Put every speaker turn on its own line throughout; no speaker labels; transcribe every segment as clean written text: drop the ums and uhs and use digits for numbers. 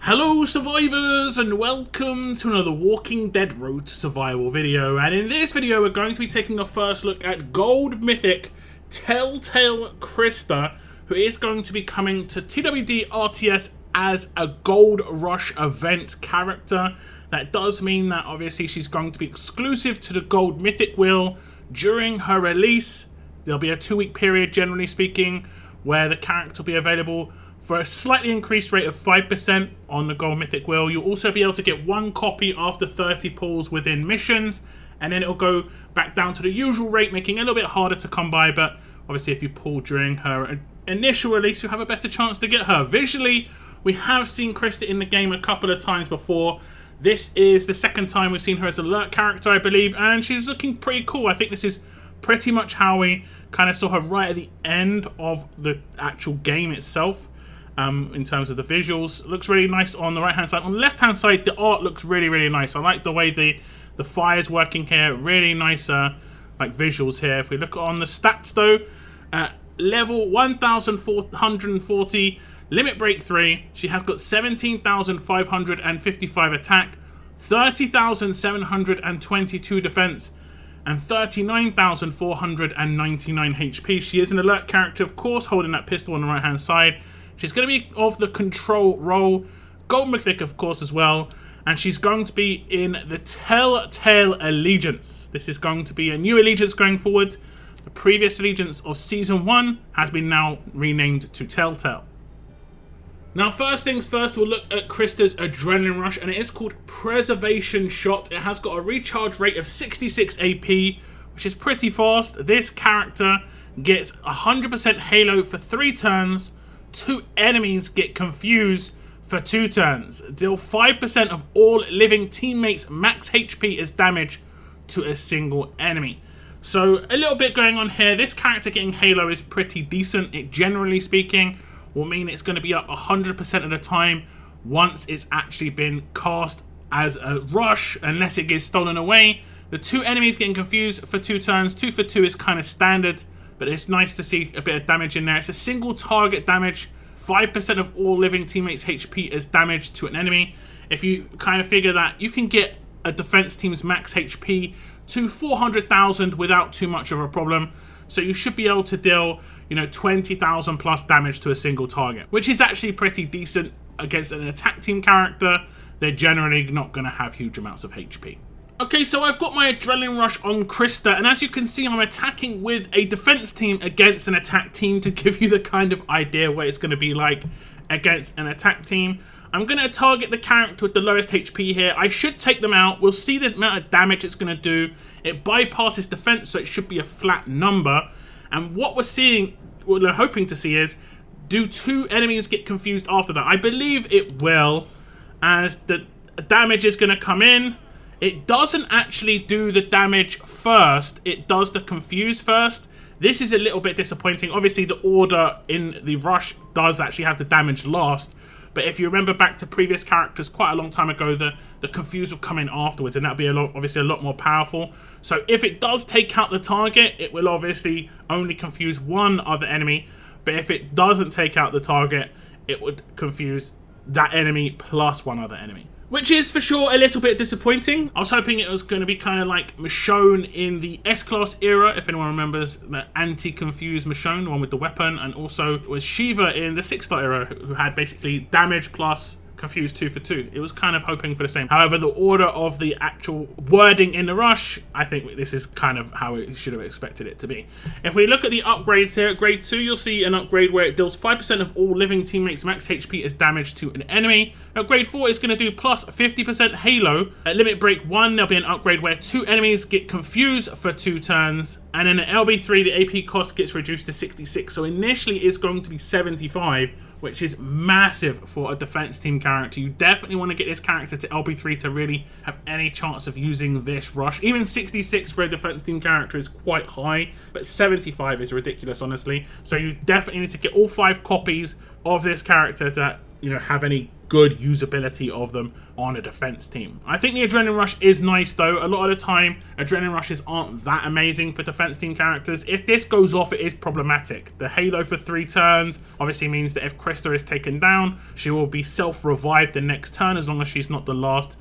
Hello survivors and welcome to another Walking Dead Road to Survival video, and in this video we're going to be taking a first look at Gold Mythic Telltale Christa, who is going to be coming to TWD RTS as a Gold Rush event character. That does mean that obviously she's going to be exclusive to the Gold Mythic wheel during her release. There'll be a 2-week period, generally speaking, where the character will be available for a slightly increased rate of 5% on the Gold Mythic wheel. You'll also be able to get 1 copy after 30 pulls within missions, and then it'll go back down to the usual rate, making it a little bit harder to come by, but obviously if you pull during her initial release, you'll have a better chance to get her. Visually, we have seen Christa in the game a couple of times before. This is the second time we've seen her as an alert character, I believe, and she's looking pretty cool. I think this is pretty much how we kind of saw her right at the end of the actual game itself. In terms of the visuals, it looks really nice on the right hand side. On the left hand side, the art looks really nice. I like the way the fire's working here. Really nice like visuals here. If we look on the stats though, level 1440, limit break 3, she has got 17,555 attack, 30,722 defense, and 39,499 HP. She is an alert character, of course, holding that pistol on the right hand side. She's going to be of the control role, Gold Mythic of course as well, and she's going to be in the Telltale Allegiance. This is going to be a new allegiance going forward. The previous allegiance of Season 1 has been now renamed to Telltale. Now first things first, we'll look at Christa's Adrenaline Rush, and it is called Preservation Shot. It has got a recharge rate of 66 AP, which is pretty fast. This character gets 100% Halo for 3 turns. 2 enemies get confused for 2 turns. Deal 5% of all living teammates max HP as damage to a single enemy. So a little bit going on here. This character getting Halo is pretty decent. It, generally speaking, will mean it's going to be up 100% of the time once it's actually been cast as a rush, unless it gets stolen away. The 2 enemies getting confused for 2 turns. 2 for 2 is kind of standard, but it's nice to see a bit of damage in there. It's a single target damage, 5% of all living teammates' HP as damage to an enemy. If you kind of figure that, you can get a defense team's max HP to 400,000 without too much of a problem. So you should be able to deal, 20,000 plus damage to a single target, which is actually pretty decent against an attack team character. They're generally not going to have huge amounts of HP. Okay, so I've got my Adrenaline Rush on Christa, and as you can see, I'm attacking with a defense team against an attack team to give you the kind of idea what it's going to be like against an attack team. I'm going to target the character with the lowest HP here. I should take them out. We'll see the amount of damage it's going to do. It bypasses defense, so it should be a flat number. And what we're hoping to see is, do 2 enemies get confused after that? I believe it will, as the damage is going to come in. It doesn't actually do the damage first, it does the confuse first. This is a little bit disappointing. Obviously the order in the rush does actually have the damage last, but if you remember back to previous characters quite a long time ago, the confuse will come in afterwards, and that'll be obviously a lot more powerful. So if it does take out the target, it will obviously only confuse 1 other enemy, but if it doesn't take out the target, it would confuse that enemy plus 1 other enemy. Which is for sure a little bit disappointing. I was hoping it was going to be kind of like Michonne in the S-Class era, if anyone remembers the anti-confuse Michonne, the one with the weapon, and also it was Shiva in the 6-star era, who had basically damage plus confuse 2 for 2. It was kind of hoping for the same. However, the order of the actual wording in the rush, I think this is kind of how it should have expected it to be. If we look at the upgrades here, at grade 2, you'll see an upgrade where it deals 5% of all living teammates max HP as damage to an enemy. At grade 4, it's going to do plus 50% Halo. At limit break 1, there'll be an upgrade where 2 enemies get confused for 2 turns. And then at LB3, the AP cost gets reduced to 66. So initially, it's going to be 75, which is massive for a defense team character. You definitely want to get this character to LB3 to really have any chance of using this rush. Even 66 for a defense team character is quite high, but 75 is ridiculous, honestly. So you definitely need to get all 5 copies of this character to have any good usability of them on a defense team. I think the Adrenaline Rush is nice though. A lot of the time, Adrenaline Rushes aren't that amazing for defense team characters. If this goes off, it is problematic. The Halo for 3 turns obviously means that if Christa is taken down, she will be self-revived the next turn as long as she's not the last,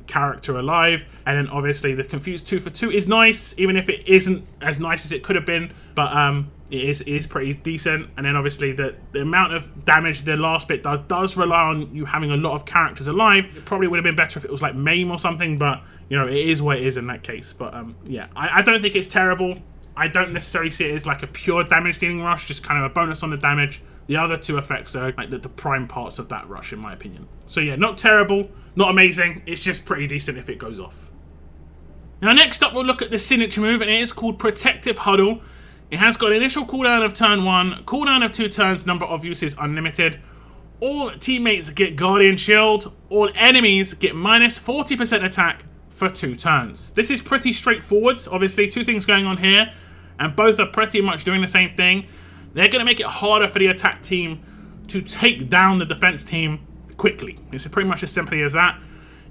character alive. And then obviously the Confused 2 for 2 is nice, even if it isn't as nice as it could have been. But it is pretty decent. And then obviously the amount of damage the last bit does rely on you having a lot of characters alive. It probably would have been better if it was like Maim or something, but it is what it is in that case. But yeah, I don't think it's terrible. I don't necessarily see it as like a pure damage dealing rush, just kind of a bonus on the damage. The other two effects are like the prime parts of that rush, in my opinion. So yeah, not terrible, not amazing. It's just pretty decent if it goes off. Now next up, we'll look at the signature move, and it is called Protective Huddle. It has got an initial cooldown of turn 1, cooldown of 2 turns, number of uses unlimited. All teammates get Guardian Shield. All enemies get minus 40% attack for 2 turns. This is pretty straightforward. Obviously, 2 things going on here, and both are pretty much doing the same thing. They're going to make it harder for the attack team to take down the defense team quickly. It's pretty much as simply as that.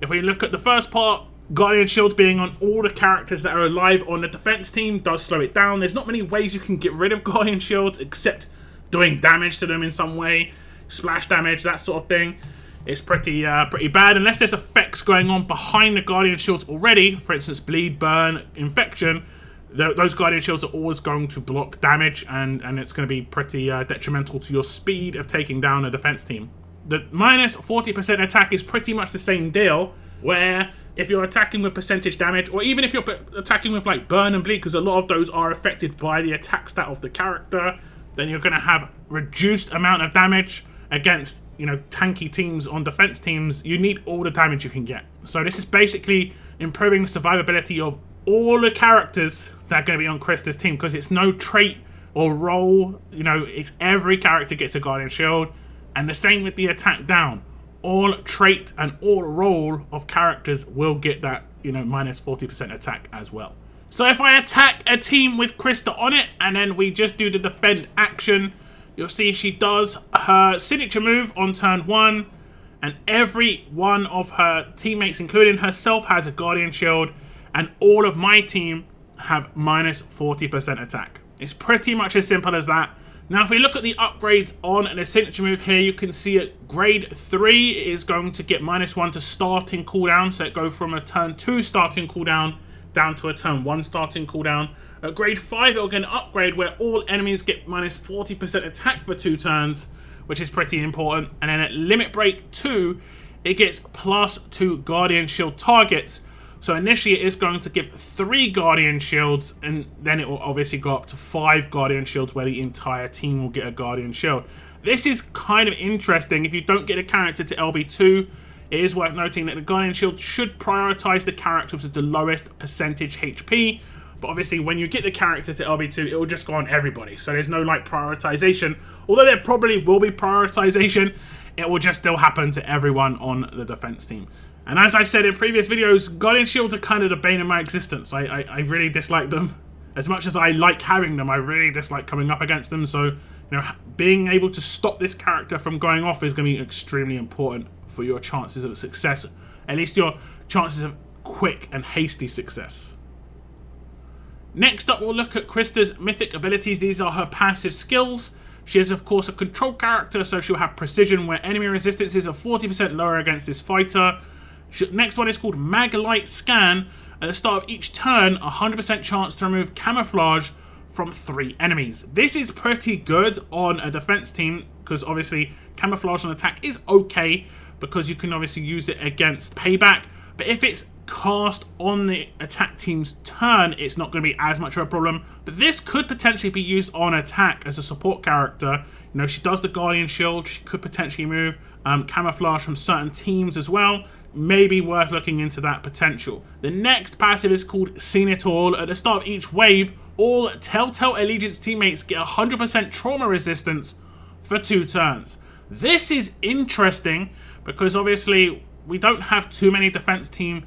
If we look at the first part, Guardian Shield being on all the characters that are alive on the defense team does slow it down. There's not many ways you can get rid of Guardian Shields except doing damage to them in some way. Splash damage, that sort of thing. It's pretty bad. Unless there's effects going on behind the Guardian Shields already, for instance, bleed, burn, infection, those Guardian Shields are always going to block damage, and it's going to be pretty detrimental to your speed of taking down a defense team. The minus 40% attack is pretty much the same deal, where if you're attacking with percentage damage, or even if you're attacking with like burn and bleed, because a lot of those are affected by the attack stat of the character, then you're going to have reduced amount of damage against tanky teams on defense teams. You need all the damage you can get. So this is basically improving the survivability of all the characters that are going to be on Christa's team, because it's no trait or role. It's every character gets a Guardian Shield, and the same with the attack down. All trait and all role of characters will get that, minus 40% attack as well. So if I attack a team with Christa on it, and then we just do the defend action, you'll see she does her signature move on turn 1, and every one of her teammates, including herself, has a Guardian Shield, and all of my team have minus 40% attack. It's pretty much as simple as that. Now, if we look at the upgrades on the signature move here, you can see at grade 3 is going to get -1 to starting cooldown. So it goes from a turn 2 starting cooldown down to a turn 1 starting cooldown. At grade 5, it will get an upgrade where all enemies get minus 40% attack for 2 turns, which is pretty important. And then at limit break 2, it gets +2 Guardian Shield targets. So initially it is going to give 3 Guardian Shields, and then it will obviously go up to 5 Guardian Shields where the entire team will get a Guardian Shield. This is kind of interesting. If you don't get a character to LB2, it is worth noting that the Guardian Shield should prioritize the characters with the lowest percentage HP. But obviously when you get the character to LB2, it will just go on everybody. So there's no like prioritization. Although there probably will be prioritization, it will just still happen to everyone on the defense team. And as I've said in previous videos, Guardian Shields are kind of the bane of my existence. I really dislike them. As much as I like having them, I really dislike coming up against them. So, being able to stop this character from going off is going to be extremely important for your chances of success. At least your chances of quick and hasty success. Next up, we'll look at Christa's Mythic Abilities. These are her passive skills. She is, of course, a control character, so she'll have Precision, where enemy resistances are 40% lower against this fighter. Next one is called Mag-Light Scan. At the start of each turn, 100% chance to remove camouflage from 3 enemies. This is pretty good on a defense team, because obviously camouflage on attack is okay, because you can obviously use it against payback. But if it's cast on the attack team's turn, it's not going to be as much of a problem. But this could potentially be used on attack as a support character. She does the Guardian Shield. She could potentially move camouflage from certain teams as well. Maybe worth looking into that potential. The next passive is called Seen It All. At the start of each wave, all Telltale Allegiance teammates get 100% trauma resistance for 2 turns. This is interesting because obviously we don't have too many defense team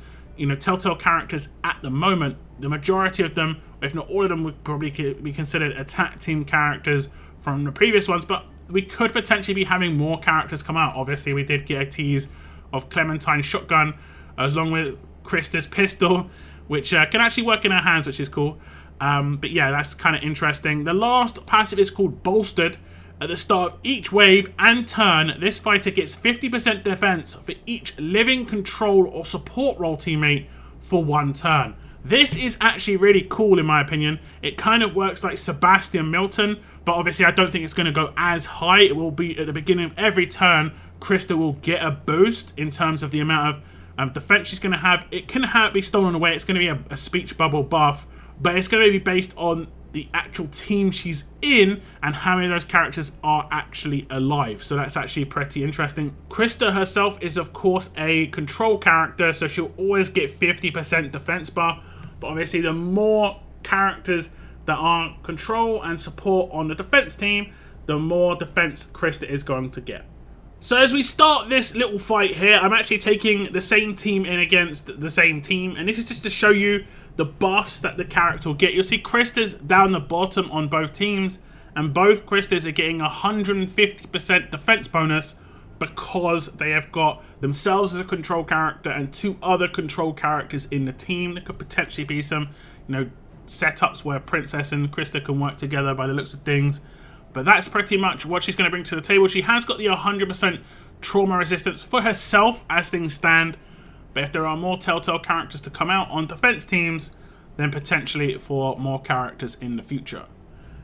Telltale characters at the moment. The majority of them, if not all of them, would probably be considered attack team characters from the previous ones. But we could potentially be having more characters come out. Obviously, we did get a tease of Clementine's shotgun, as long with Christa's pistol, which can actually work in her hands, which is cool. But yeah, that's kind of interesting. The last passive is called Bolstered. At the start of each wave and turn, this fighter gets 50% defense for each living, control, or support role teammate for 1 turn. This is actually really cool in my opinion. It kind of works like Sebastian Milton, but obviously I don't think it's going to go as high. It will be at the beginning of every turn, Christa will get a boost in terms of the amount of defense she's going to have. It can be stolen away. It's going to be a speech bubble buff, but it's going to be based on the actual team she's in and how many of those characters are actually alive. So that's actually pretty interesting. Christa herself is of course a control character, so she'll always get 50% defense bar. But obviously the more characters that are control and support on the defense team, the more defense Christa is going to get. So as we start this little fight here, I'm actually taking the same team in against the same team. And this is just to show you the buffs that the character will get. You'll see Christa's down the bottom on both teams. And both Christas are getting 150% defense bonus because they have got themselves as a control character and 2 other control characters in the team. There could potentially be some, setups where Princess and Christa can work together by the looks of things. But that's pretty much what she's going to bring to the table. She has got the 100% trauma resistance for herself as things stand. But if there are more Telltale characters to come out on defense teams, then potentially for more characters in the future.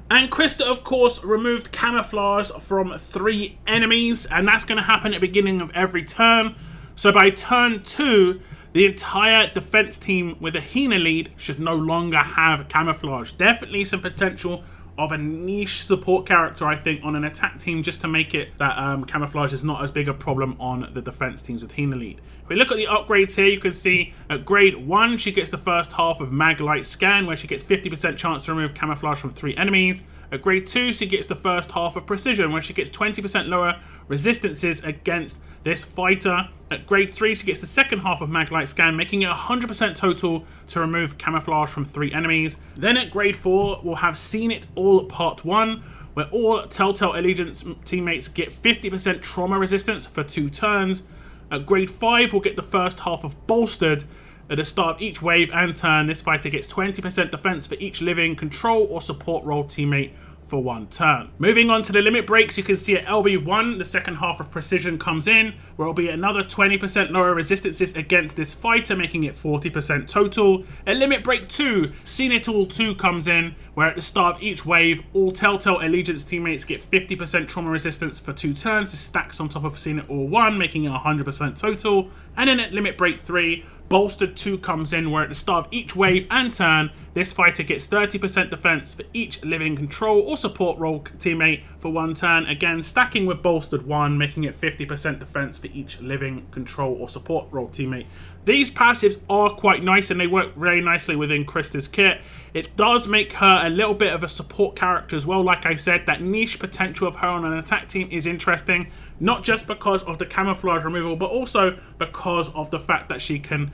And Christa, of course, removed camouflage from 3 enemies. And that's going to happen at the beginning of every turn. So by turn 2, the entire defense team with a Hina lead should no longer have camouflage. Definitely some potential of a niche support character, I think, on an attack team, just to make it that camouflage is not as big a problem on the defense teams with Hina lead. If we look at the upgrades here, you can see at grade 1, she gets the first half of Mag Light Scan, where she gets 50% chance to remove camouflage from 3 enemies. At grade 2, she gets the first half of Precision, where she gets 20% lower resistances against this fighter. At grade 3, she gets the second half of Mag Light Scan, making it 100% total to remove camouflage from 3 enemies. Then at grade 4, we'll have Seen It All Part 1, where all Telltale Allegiance teammates get 50% trauma resistance for 2 turns. At grade 5, we'll get the first half of Bolstered. At the start of each wave and turn, this fighter gets 20% defense for each living, control, or support role teammate for 1 turn. Moving on to the limit breaks, you can see at LB1, the second half of Precision comes in, where it'll be another 20% lower resistances against this fighter, making it 40% total. At limit break 2, Seen It All 2 comes in, where at the start of each wave, all Telltale Allegiance teammates get 50% trauma resistance for 2 turns. This stacks on top of Seen It All 1, making it 100% total. And then at limit break 3, Bolstered 2 comes in, where at the start of each wave and turn, this fighter gets 30% defense for each living, control, or support role teammate for 1 turn. Again, stacking with Bolstered 1, making it 50% defense for each living, control, or support role teammate. These passives are quite nice and they work very nicely within Christa's kit. It does make her a little bit of a support character as well. Like I said, that niche potential of her on an attack team is interesting. Not just because of the camouflage removal, but also because of the fact that she can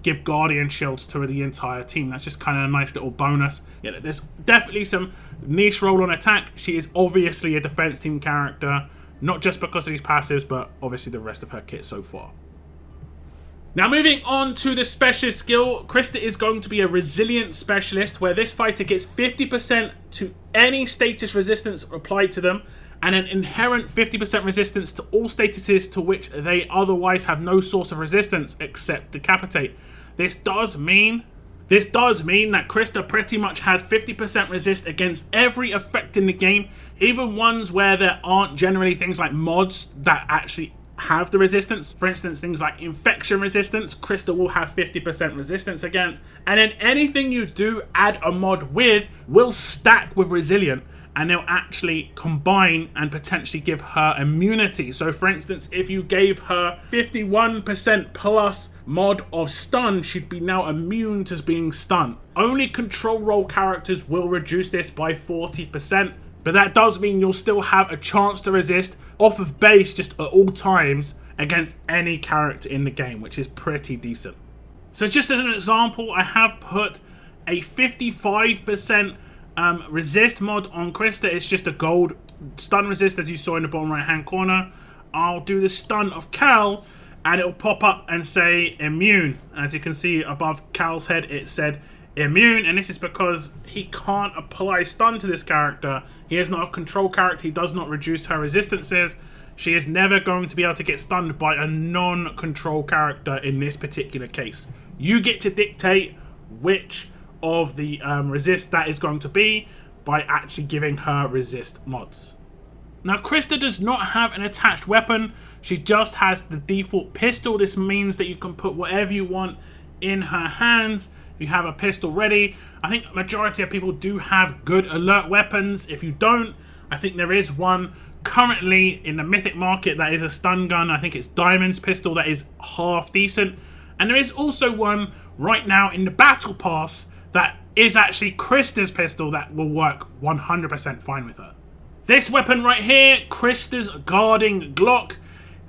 give Guardian shields to the entire team. That's just kind of a nice little bonus. Yeah, there's definitely some niche role on attack. She is obviously a defense team character, not just because of these passives, but obviously the rest of her kit so far. Now moving on to the specialist skill, Christa is going to be a resilient specialist, where this fighter gets 50% to any status resistance applied to them, and an inherent 50% resistance to all statuses to which they otherwise have no source of resistance except Decapitate. This does mean that Christa pretty much has 50% resist against every effect in the game, even ones where there aren't generally things like mods that actually have the resistance. For instance, things like infection resistance, Christa will have 50% resistance against, and then anything you do add a mod with will stack with resilient, and they'll actually combine and potentially give her immunity. So for instance, if you gave her 51% plus mod of stun, she'd be now immune to being stunned. Only control role characters will reduce this by 40%, but that does mean you'll still have a chance to resist off of base just at all times against any character in the game, which is pretty decent. So just as an example, I have put a 55% resist mod on Christa. It's just a gold stun resist, as you saw in the bottom right hand corner. I'll do the stun of Cal, and it'll pop up and say immune. As you can see above Cal's head, it said immune, and this is because he can't apply stun to this character. He is not a control character. He does not reduce her resistances. She is never going to be able to get stunned by a non-control character in this particular case. You get to dictate which of the resist that is going to be by actually giving her resist mods. Now, Christa does not have an attached weapon. She just has the default pistol. This means that you can put whatever you want in her hands. You have a pistol ready. I think majority of people do have good alert weapons. If you don't, I think there is one currently in the Mythic market that is a stun gun. I think it's Diamond's pistol that is half decent. And there is also one right now in the Battle Pass that is actually Christa's pistol that will work 100% fine with her. This weapon right here, Christa's Guarding Glock,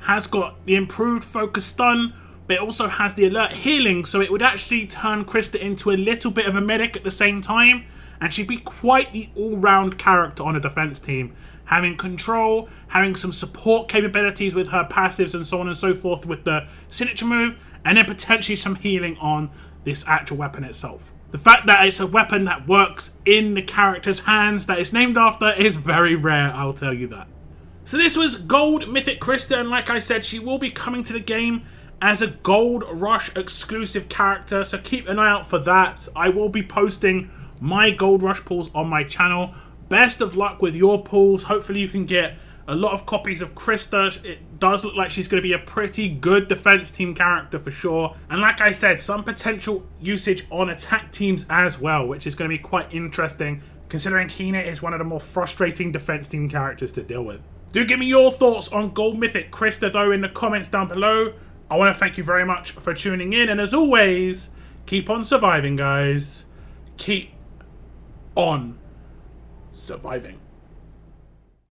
has got the improved focus stun, but it also has the alert healing, so it would actually turn Christa into a little bit of a medic at the same time, and she'd be quite the all-round character on a defense team, having control, having some support capabilities with her passives and so on and so forth with the signature move, and then potentially some healing on this actual weapon itself. The fact that it's a weapon that works in the character's hands that it's named after is very rare, I'll tell you that. So this was Gold Mythic Christa, and like I said, she will be coming to the game as a Gold Rush exclusive character, so keep an eye out for that. I will be posting my Gold Rush pulls on my channel. Best of luck with your pulls. Hopefully you can get a lot of copies of Christa. It does look like she's going to be a pretty good defense team character for sure. And like I said, some potential usage on attack teams as well, which is going to be quite interesting, considering Hina is one of the more frustrating defense team characters to deal with. Do give me your thoughts on Gold Mythic Christa though in the comments down below. I want to thank you very much for tuning in, and as always, keep on surviving, guys. Keep on surviving.